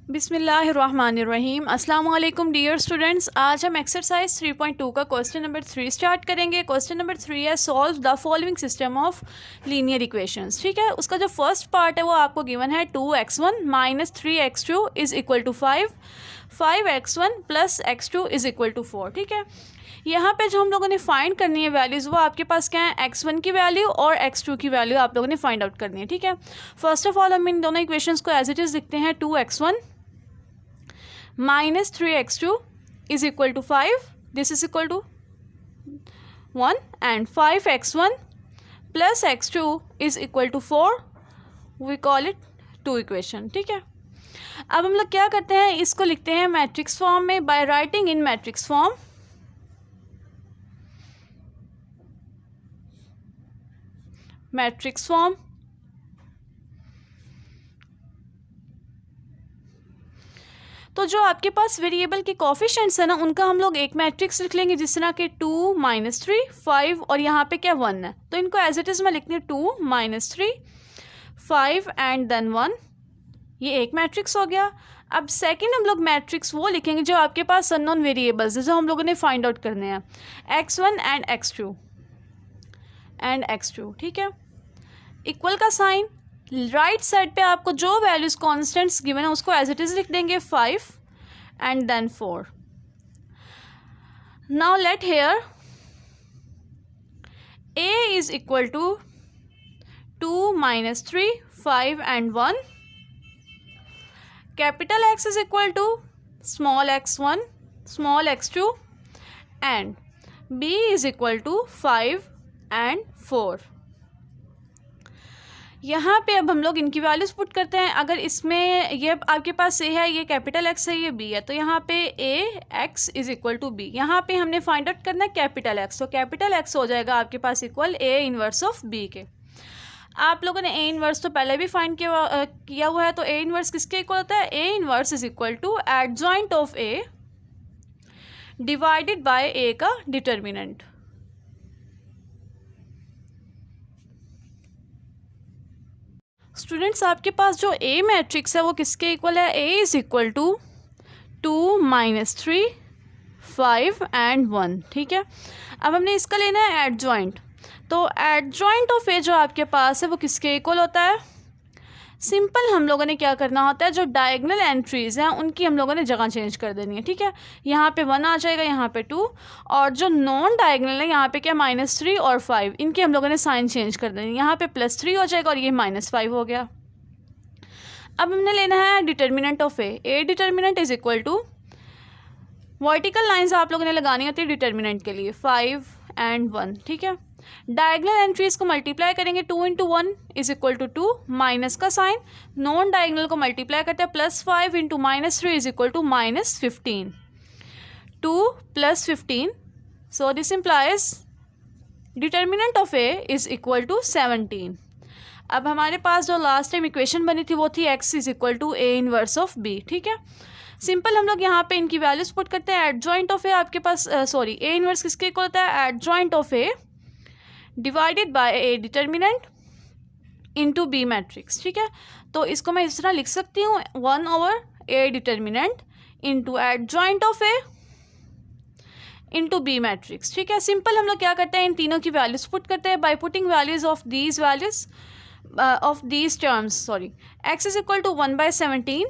बिस्मिल्लाहिर्रहमानिर्रहीम। अस्सलाम वालेकुम डियर स्टूडेंट्स। आज हम एक्सरसाइज 3.2 का क्वेश्चन नंबर 3 स्टार्ट करेंगे। क्वेश्चन नंबर 3 है solve the following system of linear equations. ठीक है, उसका जो फर्स्ट पार्ट है वो आपको गिवन है 2x1 minus 3x2 is equal to 5, 5x1 plus x2 is equal to 4। ठीक है, यहाँ पे जो हम लोगों ने फाइंड करनी है वैल्यूज़, वो आपके पास क्या है, x1 की वैल्यू और x2 की वैल्यू आप लोगों ने फाइंड आउट करनी है। ठीक है, फर्स्ट ऑफ ऑल हम इन दोनों इक्वेशंस को एज इट इज़ लिखते हैं। 2x1 minus 3x2 is equal to 5, this is equal to 1, and 5x1 plus x2 is equal to 4, we call it 2 equation। ठीक है, अब हम लोग क्या करते हैं, इसको लिखते हैं मैट्रिक्स फॉर्म में bye writing in matrix form. Matrix form तो जो आपके पास वेरिएबल के कोफिशिएंट्स है ना, उनका हम लोग एक मैट्रिक्स लिख लेंगे, जिस तरह के 2 माइनस 3 5 और यहाँ पे क्या 1 है, तो इनको एज इट इज़ मैं लिखती हूँ 2 माइनस 3 5 एंड देन 1। ये एक मैट्रिक्स हो गया। अब सेकंड हम लोग मैट्रिक्स वो लिखेंगे जो आपके पास अननोन वेरिएबल्स है, जो हम लोगों ने फाइंड आउट करने हैं, x1 एंड x2। ठीक है, इक्वल का साइन, राइट साइड पे आपको जो वैल्यूज कॉन्स्टेंट्स गिवन है उसको एज इट इज लिख देंगे, 5 and then 4। Now let here a is equal to 2 minus 3 5 and 1, capital X is equal to small x1 small x2 and b is equal to 5 and 4। यहाँ पे अब हम लोग इनकी वैल्यूज पुट करते हैं। अगर इसमें ये आपके पास ए है, ये कैपिटल X है, ये B है, तो यहाँ पे Ax is equal to B। यहाँ पे हमने फाइंड आउट करना है कैपिटल X, तो कैपिटल X हो जाएगा आपके पास equal A inverse of B के। आप लोगों ने A इनवर्स तो पहले भी फाइंड किया हुआ है, तो A इनवर्स किसके इक्वल होता है, A inverse is equal to adjoint of A divided by A का डिटर्मिनेंट। स्टूडेंट्स, आपके पास जो A मैट्रिक्स है वो किसके इक्वल है, A is equal to 2 minus 3 5 and 1। ठीक है, अब हमने इसका लेना है एडजॉइंट, तो एडजॉइंट ऑफ A जो आपके पास है वो किसके इक्वल होता है, सिंपल हम लोगों ने क्या करना होता है, जो डायगोनल एंट्रीज हैं उनकी हम लोगों ने जगह चेंज कर देनी है। ठीक है, यहाँ पे 1 आ जाएगा, यहाँ पे 2, और जो नॉन डायगोनल है यहाँ पे क्या -3 और 5, इनके हम लोगों ने साइन चेंज कर देनी है। यहाँ पे +3 हो जाएगा और ये -5 हो गया। अब हमने लेना है determinant of A determinant is equal to, vertical lines आप लोगों ने लगानी होती है डिटर्मिनेंट के लिए, 5 एंड 1। ठीक है, डायगोनल एंट्रीज को मल्टीप्लाई करेंगे, 2 into 1 is equal to 2, minus का साइन, नॉन डायगोनल को मल्टीप्लाई करते हैं, +5 into -3 is equal to -15, 2 + 15, so this implies determinant of A is equal to 17। अब हमारे पास जो लास्ट टाइम इक्वेशन बनी थी वो थी x is equal to A inverse of B। ठीक है, सिंपल हम लोग यहाँ पे इनकी वैल्यूज पुट करते हैं। एडजॉइंट ऑफ A आपके पास A इनवर्स किसके इक्वल होता है, adjoint of A divided by A determinant into B matrix. ठीक है, तो इसको मैं इस तरह लिख सकती हूँ, 1/A determinant into adjoint of A into B matrix. ठीक है, सिंपल हम लोग क्या करते हैं, इन तीनों की वैल्यूज पुट करते हैं by putting values of these values of these terms. x is equal to 1/17,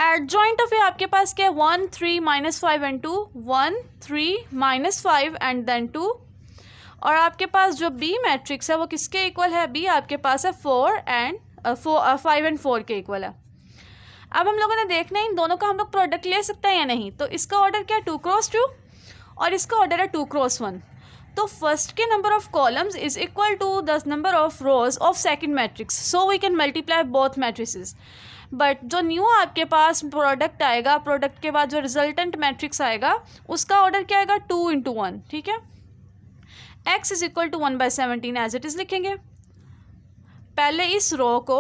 adjoint of A आपके पास क्या है, 1 3 -5 एंड 2, 1 3 -5 एंड देन 2, और आपके पास जो B मैट्रिक्स है वो किसके इक्वल है, B आपके पास है 5 एंड 4 के इक्वल है। अब हम लोगों ने देखना है इन दोनों का हम लोग प्रोडक्ट ले सकते हैं या नहीं, तो इसका ऑर्डर क्या है, 2 क्रॉस 2, और इसका ऑर्डर है 2 क्रॉस 1। तो फर्स्ट के number of columns is equal to the number of rows of second matrix, so we can multiply both matrices. But जो न्यू आपके पास प्रोडक्ट आएगा, प्रोडक्ट के बाद जो रिजल्टेंट मैट्रिक्स आएगा उसका ऑर्डर क्या आएगा, 2 इंटू 1। ठीक है, x is equal to 1/17 as it is लिखेंगे। पहले इस रो को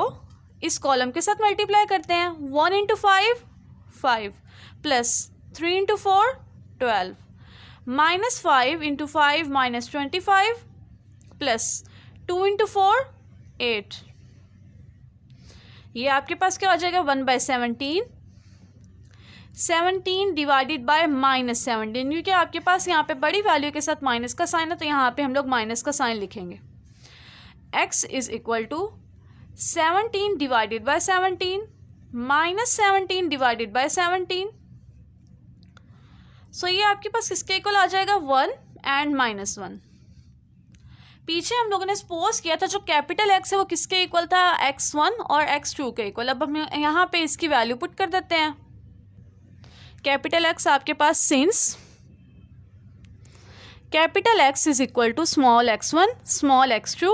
इस कॉलम के साथ मल्टीप्लाई करते हैं, 1 into 5 5 plus 3 into 4 12, -5 into 5 -25 plus 2 into 4 8। ये आपके पास क्या हो जाएगा 1/17, 17 डिवाइडेड बाय -17, क्योंकि आपके पास यहाँ पे बड़ी वैल्यू के साथ माइनस का साइन है तो यहाँ पे हम लोग माइनस का साइन लिखेंगे। x is equal to 17 divided by 17 -17 divided by 17। So ये आपके पास किसके इक्वल आ जाएगा 1 एंड -1। पीछे हम लोगों ने सपोज किया था जो कैपिटल X है वो किसके इक्वल था x1 और x2 के इक्वल। अब हम यहाँ पे इसकी वैल्यू पुट कर देते हैं। कैपिटल X आपके पास since capital X is equal to small x1 small x2,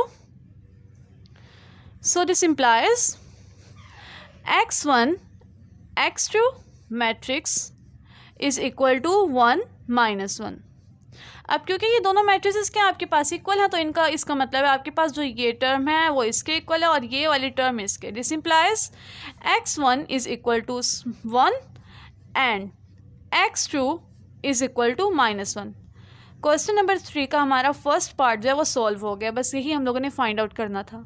so this implies x1 x2 matrix is equal to 1 -1। अब क्योंकि ये दोनों मैट्रिसेस के आपके पास इक्वल हैं तो इसका मतलब है आपके पास जो ये टर्म है वो इसके इक्वल है और ये वाली टर्म इसके। This implies x1 is equal to 1 and x2 is equal to -1। Question number 3 का हमारा फर्स्ट पार्ट जो है वो सॉल्व हो गया। बस यही हम लोगों ने फाइंड आउट करना था।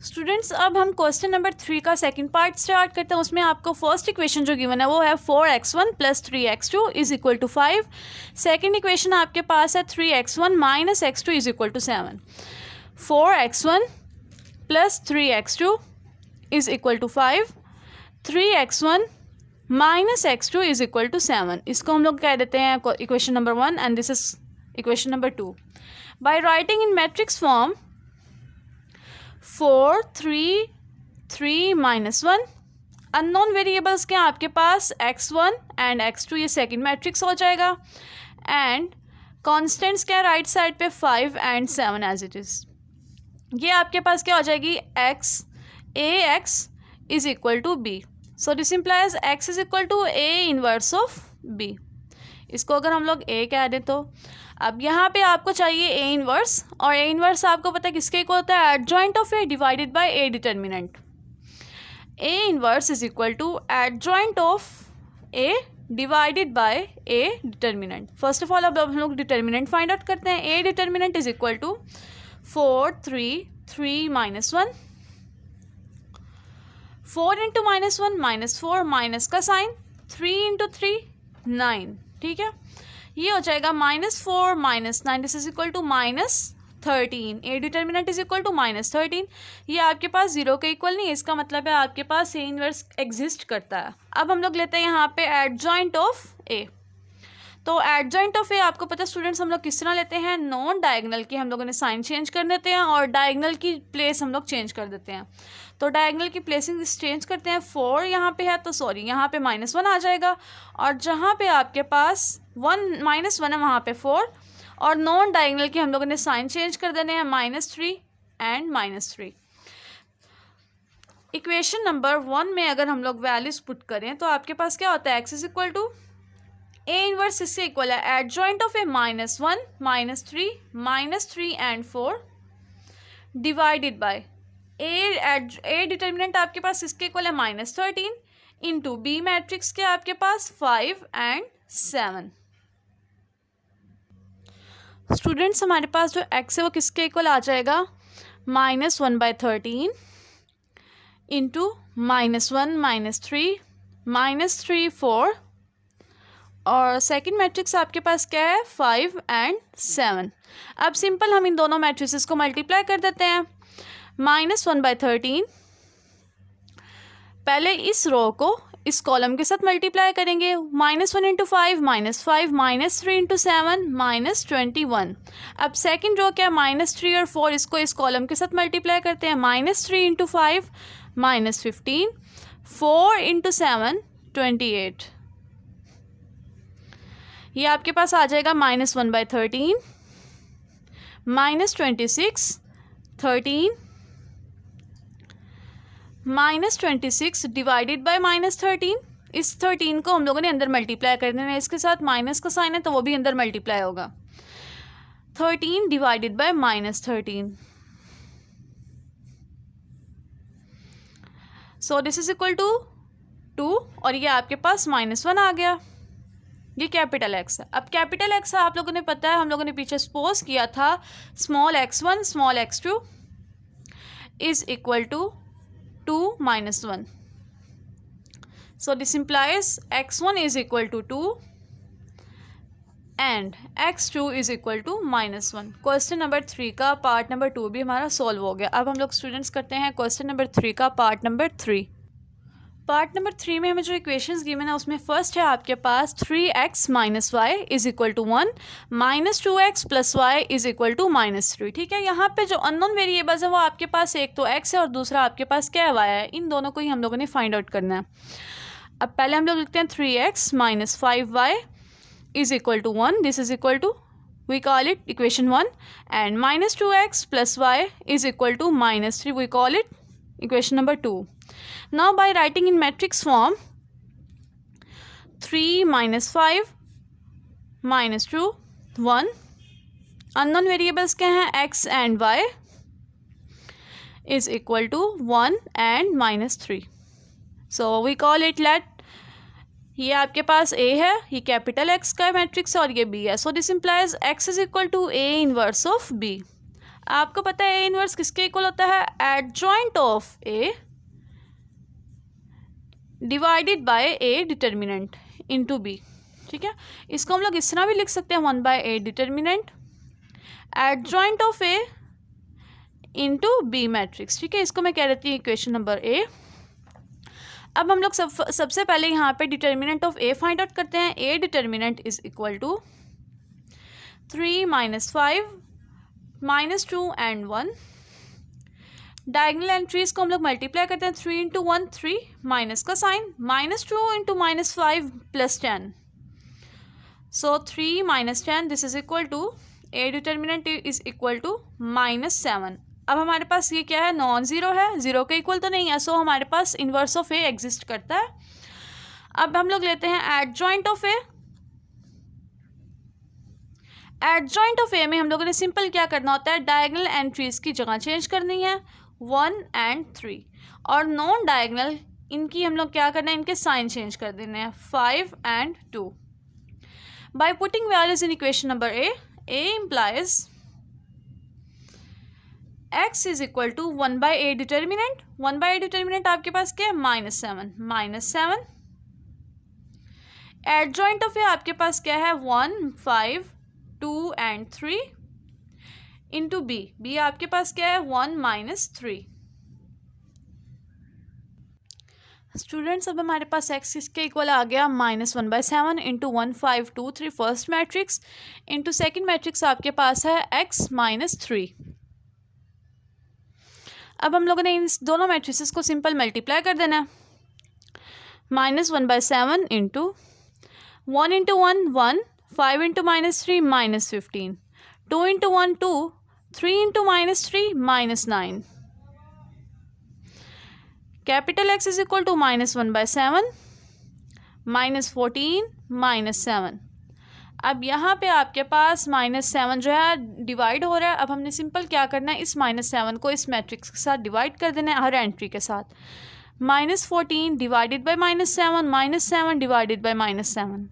स्टूडेंट्स अब हम क्वेश्चन नंबर 3 का सेकंड पार्ट स्टार्ट करते हैं। उसमें आपको फर्स्ट इक्वेशन जो गिवन है वो है 4x1 + 3x2 is equal to 5। Second equation आपके पास है 3x1 - x2 is equal to 7। 4x1 + 3x2 is equal to 5। 3x1 - x2 is equal to 7। इसको हम लोग कह देते हैं equation number 1 and this is equation number 2। By writing in matrix form 4 3 3 -1 unknown variables के आपके पास x1 एंड x2 ये second matrix हो जाएगा एंड कॉन्स्टेंट्स क्या राइट साइड पे 5 एंड 7 एज इट इज़। ये आपके पास क्या हो जाएगी ax is equal to b। So this implies x is equal to a inverse of b। इसको अगर हम लोग a कह दें तो अब यहाँ पे आपको चाहिए a इनवर्स और a इनवर्स आपको पता है किसके इक्वल होता है adjoint of a divided by a determinant. a inverse is equal to adjoint of a divided by a determinant. First of all अब हम लोग डिटर्मिनेंट फाइंड आउट करते हैं। a determinant is equal to 4 3 3 -1 4 into -1 -4 minus का sign 3 into 3 9। ठीक है, ये हो जाएगा -4 -9 this is equal to -13। A determinant is equal to -13। ये आपके पास 0 के इक्वल नहीं है, इसका मतलब है आपके पास ए इनवर्स एग्जिस्ट करता है। अब हम लोग लेते हैं यहाँ पे एडजॉइंट ऑफ ए। तो एडजॉइंट ऑफ ए आपको पता है स्टूडेंट्स हम लोग किस तरह लेते हैं, नॉन डायगनल की हम लोगों ने साइन चेंज कर देते हैं और डायगनल की प्लेस हम लोग चेंज कर देते हैं। तो डायगनल की प्लेसिंग चेंज करते हैं। 4 यहाँ पे है तो सॉरी यहाँ पे -1 आ जाएगा और जहाँ पे आपके पास -1 है वहाँ पे 4 और नॉन डायगनल की हम लोगों ने साइन चेंज कर देने हैं -3 एंड -3। इक्वेशन नंबर 1 में अगर हम लोग वैल्यूज पुट करें तो आपके पास क्या होता है x is equal to a inverse इससे इक्वल है adjoint of A -1 -3 and 4 divided by A determinant आपके पास इसके इक्वल है -13 इंटू बी मैट्रिक्स के आपके पास 5 एंड 7। स्टूडेंट्स हमारे पास जो x है वो किसके इक्वल आ जाएगा -1/13 इंटू -1 -3 4 और सेकंड मैट्रिक्स आपके पास क्या है 5 एंड 7। अब सिंपल हम इन दोनों मैट्रिसेस को मल्टीप्लाई कर देते हैं। -1/13 पहले इस रो को इस कॉलम के साथ मल्टीप्लाई करेंगे। -1 इंटू 5 -5 -3 इंटू 7 -21। अब सेकंड रो क्या -3 और 4 इसको इस कॉलम के साथ मल्टीप्लाई करते हैं। -3 इंटू 5 -15 4 इंटू 7 28। ये आपके पास आ जाएगा -1/13 -26 13 -26 डिवाइडेड बाय -13। इस 13 को हम लोगों ने अंदर मल्टीप्लाई कर देना है, इसके साथ माइनस का साइन है तो वो भी अंदर मल्टीप्लाई होगा। 13 divided by -13 so this is equal to 2 और ये आपके पास -1 आ गया। ये कैपिटल एक्स है। अब कैपिटल एक्स आप लोगों ने पता है हम लोगों ने पीछे सपोज किया था small x1 small x2 is equal to 2 minus 1. So this implies x1 is equal to 2 and x2 is equal to -1. Question number 3 का पार्ट नंबर 2 भी हमारा सॉल्व हो गया. अब हम लोग स्टूडेंट्स करते हैं क्वेश्चन नंबर 3 का पार्ट नंबर 3. पार्ट नंबर 3 में हमें जो इक्वेशंस गिवन है उसमें फर्स्ट है आपके पास 3x minus y is equal to 1 -2x plus y is equal to -3. ठीक है, यहाँ पे जो अननोन वेरिएबल्स है वो आपके पास एक तो x है और दूसरा आपके पास क्या है, y है. इन दोनों को ही हम लोगों ने फाइंड आउट करना है. अब पहले हम लोग लिखते हैं 3x minus 5y is equal to 1. This is equal to, we call it equation 1, and -2x plus y is equal to -3. We call it equation number 2. Now by writing in matrix form 3 minus 5 minus 2 1, unknown variables क्या हैं, x and y is equal to 1 and -3. So we call it let. ये आपके पास A है, ये capital X का matrix है और ये B है. So this implies X is equal to A inverse of B. आपको पता है A इनवर्स किसके इक्वल होता है, adjoint of A divided by A determinant into B. ठीक है, इसको हम लोग इस तरह भी लिख सकते हैं 1/A determinant adjoint of A into B matrix. ठीक है, इसको मैं कह देती हूँ इक्वेशन नंबर A. अब हम लोग सबसे पहले यहाँ पे determinant of A find out करते हैं. A determinant is equal to 3 minus 5 -2 and 1. Diagonal entries को हम लोग मल्टीप्लाई करते हैं. 3 इंटू 1 3, माइनस का sign, -2 into -5 plus 10. So 3 minus 10 this is equal to A determinant is equal to -7. अब हमारे पास ये क्या है, नॉन ज़ीरो है, ज़ीरो के इक्वल तो नहीं है. सो हमारे पास इन्वर्स ऑफ A एग्जिस्ट करता है. अब हम लोग लेते हैं adjoint of A. Adjoint of A में हम लोगों ने सिंपल क्या करना होता है, डायगनल एंट्रीज की जगह चेंज करनी है 1 and 3, और नॉन डायगनल इनकी हम लोग क्या करना है, इनके साइन चेंज कर देने हैं 5 and 2. By putting values in equation number A implies x is equal to 1/A determinant. 1/A determinant आपके पास क्या है, -7. एडजॉइंट ऑफ A आपके पास क्या है, 1 5 2 and 3 इंटू B आपके पास क्या है, 1 -3. स्टूडेंट्स अब हमारे पास x इसके इक्वल आ गया -1/7 into 1 5 2 3 first matrix into second matrix आपके पास है x -3. अब हम लोगों ने इन दोनों मैट्रिसेस को सिंपल मल्टीप्लाई कर देना है. -1/7 into 1 into 1 1, 5 into -3 -15, 2 into 1 2, 3 into -3 -9. Capital X is equal to -1/7 -14 -7. अब यहाँ पे आपके पास -7 जो है डिवाइड हो रहा है. अब हमने सिंपल क्या करना है, इस -7 को इस मैट्रिक्स के साथ डिवाइड कर देना है हर एंट्री के साथ. -14 divided by -7 -7 divided by -7.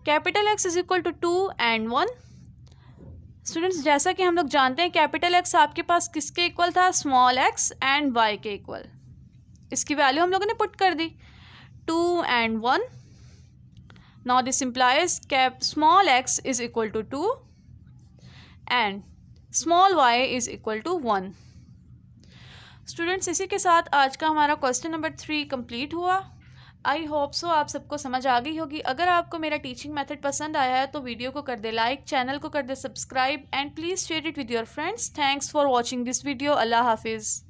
Capital X is equal to 2 and 1. Students जैसा कि हम लोग जानते हैं कैपिटल X आपके पास किसके इक्वल था, स्मॉल x एंड y के इक्वल. इसकी वैल्यू हम लोगों ने पुट कर दी 2 and 1. Now this implies small x is equal to 2 and small y is equal to 1. Students इसी के साथ आज का हमारा क्वेश्चन नंबर 3 कंप्लीट हुआ. आई होप सो आप सबको समझ आ गई होगी. अगर आपको मेरा टीचिंग मेथड पसंद आया है तो वीडियो को कर दे लाइक, चैनल को कर दे subscribe and please share it with your friends. Thanks for watching this video. अल्लाह हाफिज़.